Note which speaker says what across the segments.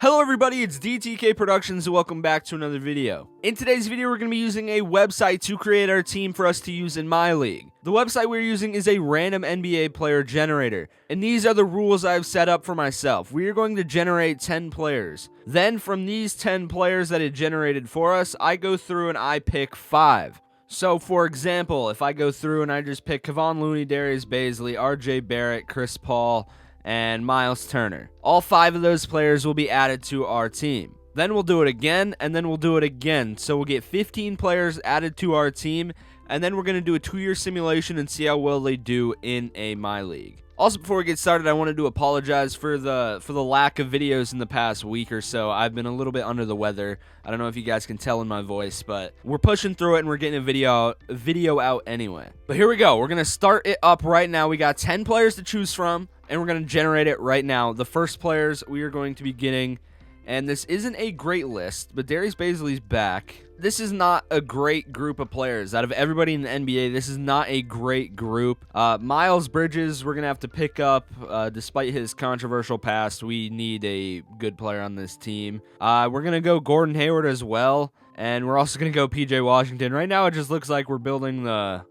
Speaker 1: Hello everybody, it's DTK Productions and welcome back to another video. In today's video, we're going to be using a website to create our team for us to use in my league. The website we're using is a random NBA player generator, and these are the rules I've set up for myself. We are going to generate 10 players. Then from these 10 players that it generated for us, I go through and I pick 5. So for example, if I go through and I just pick Kevon Looney, Darius Bazley, RJ Barrett, Chris Paul, and Miles Turner. All 5 of those players will be added to our team. Then we'll do it again, and then we'll do it again. So we'll get 15 players added to our team, and then we're going to do a 2-year simulation and see how well they do in a My League. Also, before we get started, I wanted to apologize for the lack of videos in the past week or so. I've been a little bit under the weather. I don't know if you guys can tell in my voice, but we're pushing through it and we're getting a video out anyway. But here we go. We're going to start it up right now. We got 10 players to choose from, and we're going to generate it right now. The first players we are going to be getting, and this isn't a great list, but Darius Bazley's back. This is not a great group of players. Out of everybody in the NBA, this is not a great group. Miles Bridges, we're going to have to pick up. Despite his controversial past, we need a good player on this team. We're going to go Gordon Hayward as well, and we're also going to go PJ Washington. Right now, it just looks like we're building the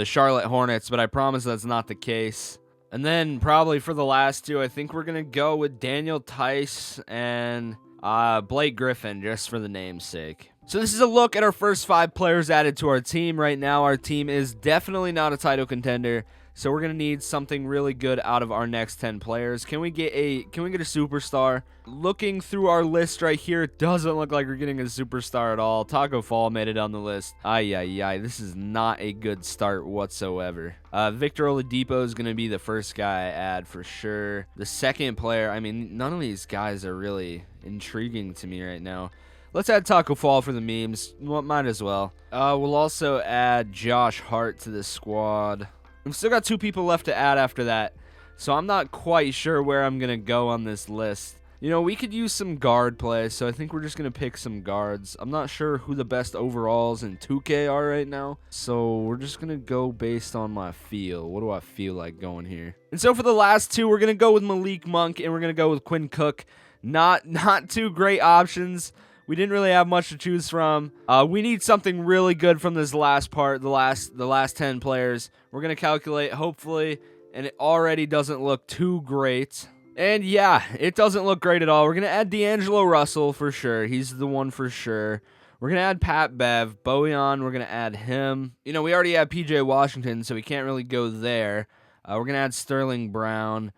Speaker 1: Charlotte Hornets, but I promise that's not the case. And then probably for the last 2, I think we're going to go with Daniel Tice and Blake Griffin, just for the name's sake. So this is a look at our first 5 players added to our team. Right now, our team is definitely not a title contender, so we're going to need something really good out of our next 10 players. Can we get a superstar? Looking through our list right here, it doesn't look like we're getting a superstar at all. Taco Fall made it on the list. This is not a good start whatsoever. Victor Oladipo is going to be the first guy I add for sure. The second player, I mean, none of these guys are really intriguing to me right now. Let's add Taco Fall for the memes. Well, might as well. We'll also add Josh Hart to the squad. We've still got 2 people left to add after that, so I'm not quite sure where I'm going to go on this list. You know, we could use some guard play, so I think we're just going to pick some guards. I'm not sure who the best overalls in 2K are right now, so we're just going to go based on my feel. What do I feel like going here? And so for the last 2, we're going to go with Malik Monk, and we're going to go with Quinn Cook. Not 2 great options. We didn't really have much to choose from. We need something really good from this last part, the last 10 players. We're going to calculate, hopefully, and it already doesn't look too great. And yeah, it doesn't look great at all. We're going to add D'Angelo Russell for sure. He's the one for sure. We're going to add Pat Bev. Bojan, we're going to add him. You know, we already have PJ Washington, so we can't really go there. We're going to add Sterling Brown.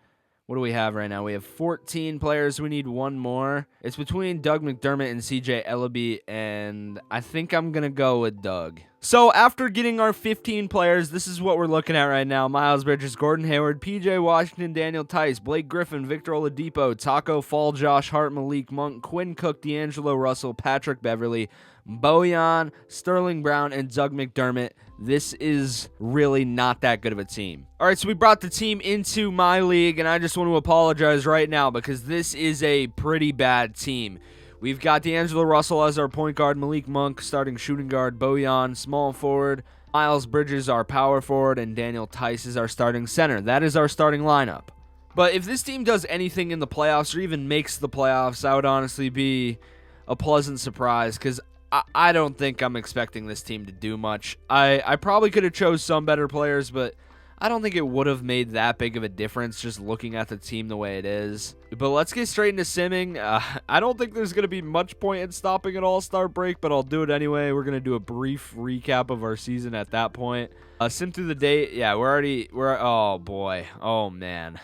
Speaker 1: What do we have right now? We have 14 players. We need 1 more. It's between Doug McDermott and CJ Ellaby, and I think I'm going to go with Doug. So after getting our 15 players, this is what we're looking at right now. Miles Bridges, Gordon Hayward, PJ Washington, Daniel Tice, Blake Griffin, Victor Oladipo, Taco Fall, Josh Hart, Malik Monk, Quinn Cook, D'Angelo Russell, Patrick Beverley, Bojan, Sterling Brown, and Doug McDermott. This is really not that good of a team. All right, so we brought the team into my league, and I just want to apologize right now because this is a pretty bad team. We've got D'Angelo Russell as our point guard, Malik Monk starting shooting guard, Bojan small forward, Miles Bridges our power forward, and Daniel Tice is our starting center. That is our starting lineup. But if this team does anything in the playoffs or even makes the playoffs, I would honestly be a pleasant surprise because I don't think I'm expecting this team to do much. I probably could have chose some better players, but I don't think it would have made that big of a difference just looking at the team the way it is. But let's get straight into simming. I don't think there's going to be much point in stopping an all-star break, but I'll do it anyway. We're going to do a brief recap of our season at that point. Sim through the day. Yeah, oh boy. Oh man.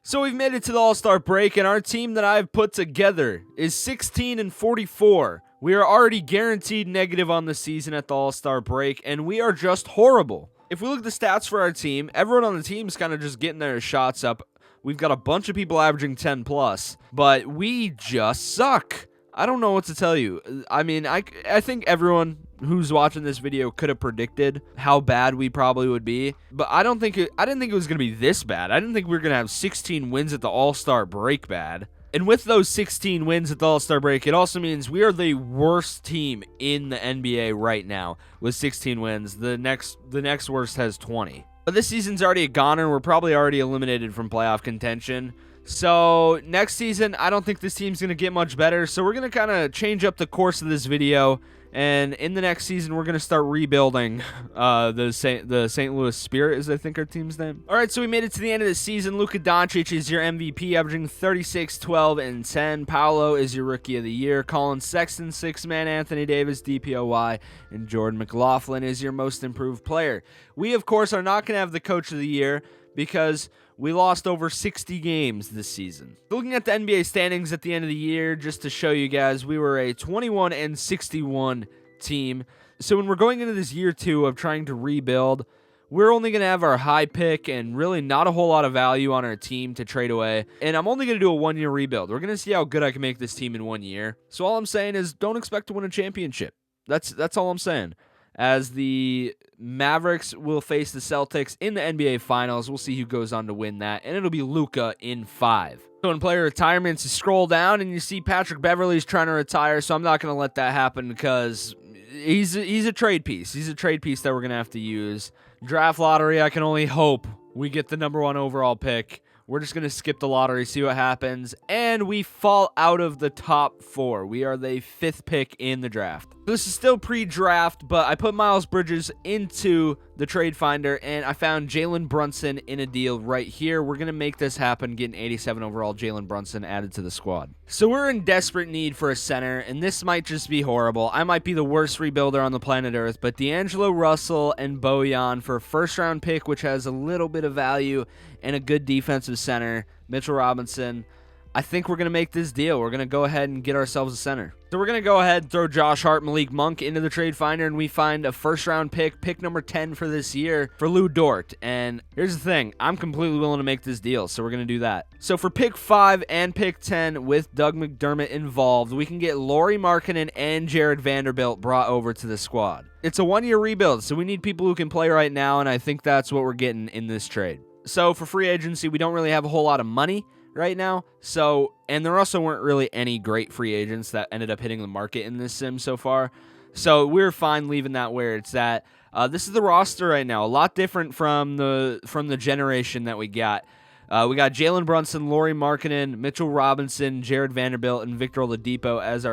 Speaker 1: So we've made it to the all-star break, and our team that I've put together is 16-44. We are already guaranteed negative on the season at the all-star break, and we are just horrible. If we look at the stats for our team, everyone on the team is kind of just getting their shots up. We've got a bunch of people averaging 10 plus, but we just suck. I don't know what to tell you. I mean, I think everyone who's watching this video could have predicted how bad we probably would be, but I didn't think it was going to be this bad. I didn't think we were going to have 16 wins at the all-star break bad. And with those 16 wins at the All-Star break, it also means we are the worst team in the NBA right now with 16 wins. The next worst has 20. But this season's already a goner. We're probably already eliminated from playoff contention. So next season, I don't think this team's going to get much better. So we're going to kind of change up the course of this video. And in the next season, we're going to start rebuilding the St. Louis Spirit, is I think our team's name. All right, so we made it to the end of the season. Luka Doncic is your MVP, averaging 36, 12, and 10. Paolo is your Rookie of the Year. Colin Sexton, 6-man. Anthony Davis, DPOY. And Jordan McLaughlin is your Most Improved Player. We, of course, are not going to have the Coach of the Year because we lost over 60 games this season. Looking at the NBA standings at the end of the year, just to show you guys, we were a 21-61 team. So when we're going into this year 2 of trying to rebuild, we're only going to have our high pick and really not a whole lot of value on our team to trade away. And I'm only going to do a 1-year rebuild. We're going to see how good I can make this team in 1 year. So all I'm saying is don't expect to win a championship. That's all I'm saying. As the Mavericks will face the Celtics in the NBA Finals. We'll see who goes on to win that, and it'll be Luka in 5. So in player retirements, you scroll down, and you see Patrick Beverley's trying to retire, so I'm not going to let that happen because he's a trade piece. He's a trade piece that we're going to have to use. Draft lottery, I can only hope we get the number 1 overall pick. We're just going to skip the lottery, see what happens, and we fall out of the top 4. We are the 5th pick in the draft. This is still pre-draft, but I put Miles Bridges into the trade finder, and I found Jalen Brunson in a deal right here. We're going to make this happen, getting 87 overall Jalen Brunson added to the squad. So we're in desperate need for a center, and this might just be horrible. I might be the worst rebuilder on the planet Earth, but D'Angelo Russell and Bojan for a first-round pick, which has a little bit of value, and a good defensive center, Mitchell Robinson. I think we're going to make this deal. We're going to go ahead and get ourselves a center. So we're going to go ahead and throw Josh Hart, Malik Monk into the trade finder, and we find a first-round pick number 10 for this year, for Lou Dort. And here's the thing. I'm completely willing to make this deal, so we're going to do that. So for pick 5 and pick 10 with Doug McDermott involved, we can get Lauri Markkanen and Jared Vanderbilt brought over to the squad. It's a 1-year rebuild, so we need people who can play right now, and I think that's what we're getting in this trade. So for free agency, we don't really have a whole lot of money right now. So, and there also weren't really any great free agents that ended up hitting the market in this sim so far. So we're fine leaving that where it's at. This is the roster right now. A lot different from the generation that we got. We got Jalen Brunson, Lauri Markkanen, Mitchell Robinson, Jared Vanderbilt, and Victor Oladipo as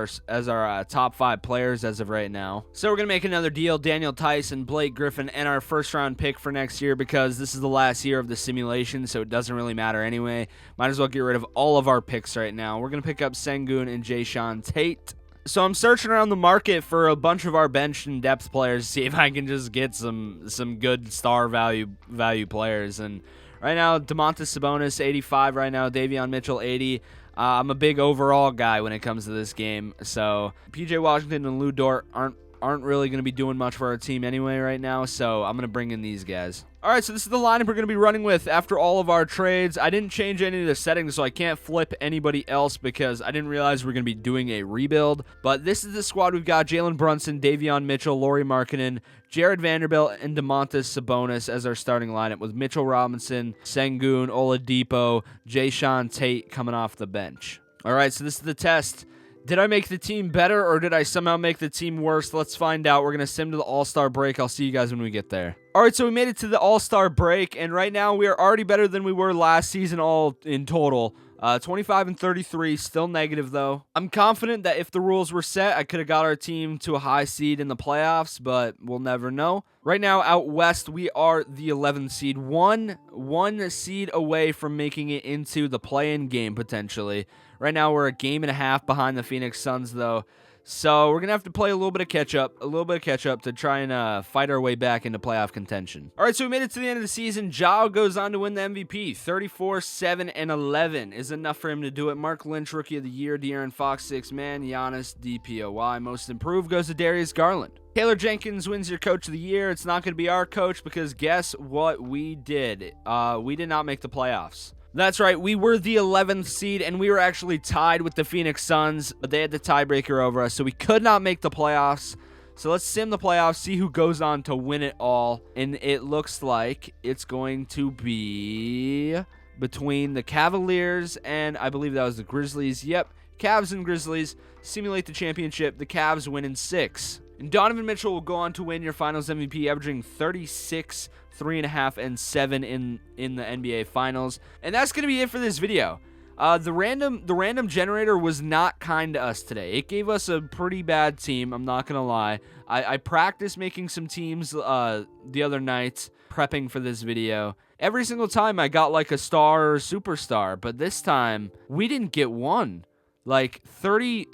Speaker 1: our top 5 players as of right now. So we're going to make another deal, Daniel Tyson, Blake Griffin, and our first-round pick for next year because this is the last year of the simulation, so it doesn't really matter anyway. Might as well get rid of all of our picks right now. We're going to pick up Sengun and Jayshawn Tate. So I'm searching around the market for a bunch of our bench and depth players to see if I can just get some good star value players. And right now, Domantas Sabonis, 85 right now. Davion Mitchell, 80. I'm a big overall guy when it comes to this game. So PJ Washington and Lou Dort aren't really going to be doing much for our team anyway right now. So I'm going to bring in these guys. All right, so this is the lineup we're going to be running with after all of our trades. I didn't change any of the settings, so I can't flip anybody else because I didn't realize we were going to be doing a rebuild. But this is the squad we've got: Jalen Brunson, Davion Mitchell, Lauri Markkanen, Jared Vanderbilt, and Domantas Sabonis as our starting lineup, with Mitchell Robinson, Sengun, Oladipo, Jayshawn Tate coming off the bench. All right, so this is the test. Did I make the team better, or did I somehow make the team worse? Let's find out. We're going to sim to the All-Star break. I'll see you guys when we get there. All right, so we made it to the All-Star break, and right now we are already better than we were last season all in total. 25-33, still negative though. I'm confident that if the rules were set, I could have got our team to a high seed in the playoffs, but we'll never know. Right now, out west, we are the 11th seed, one seed away from making it into the play-in game potentially. Right now, we're a game and a half behind the Phoenix Suns though. So we're going to have to play a little bit of catch-up to try and fight our way back into playoff contention. All right, so we made it to the end of the season. Ja goes on to win the MVP. 34, 7, and 11 is enough for him to do it. Mark Lynch, Rookie of the Year. De'Aaron Fox, 6-man. Giannis, DPOY. Most Improved goes to Darius Garland. Taylor Jenkins wins your Coach of the Year. It's not going to be our coach because guess what we did? We did not make the playoffs. That's right, we were the 11th seed, and we were actually tied with the Phoenix Suns, but they had the tiebreaker over us, so we could not make the playoffs. So let's sim the playoffs, see who goes on to win it all, and it looks like it's going to be between the Cavaliers and I believe that was the Grizzlies. Yep, Cavs and Grizzlies simulate the championship. The Cavs win in 6. And Donovan Mitchell will go on to win your Finals MVP, averaging 36, 3.5, and 7 in the NBA Finals. And that's going to be it for this video. The random generator was not kind to us today. It gave us a pretty bad team, I'm not gonna lie. I practiced making some teams the other night, prepping for this video. Every single time I got like a star or a superstar, but this time we didn't get one. Like 30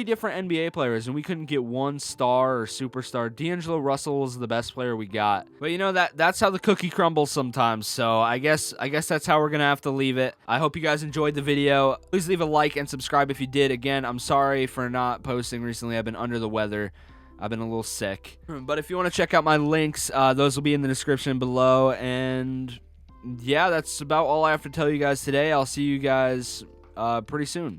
Speaker 1: different NBA players, and we couldn't get one star or superstar. D'Angelo Russell was the best player we got. But you know, that's how the cookie crumbles sometimes. So I guess that's how we're gonna have to leave it. I hope you guys enjoyed the video. Please leave a like and subscribe if you did. Again, I'm sorry for not posting recently. I've been under the weather. I've been a little sick. But if you want to check out my links, those will be in the description below. And yeah, that's about all I have to tell you guys today. I'll see you guys pretty soon.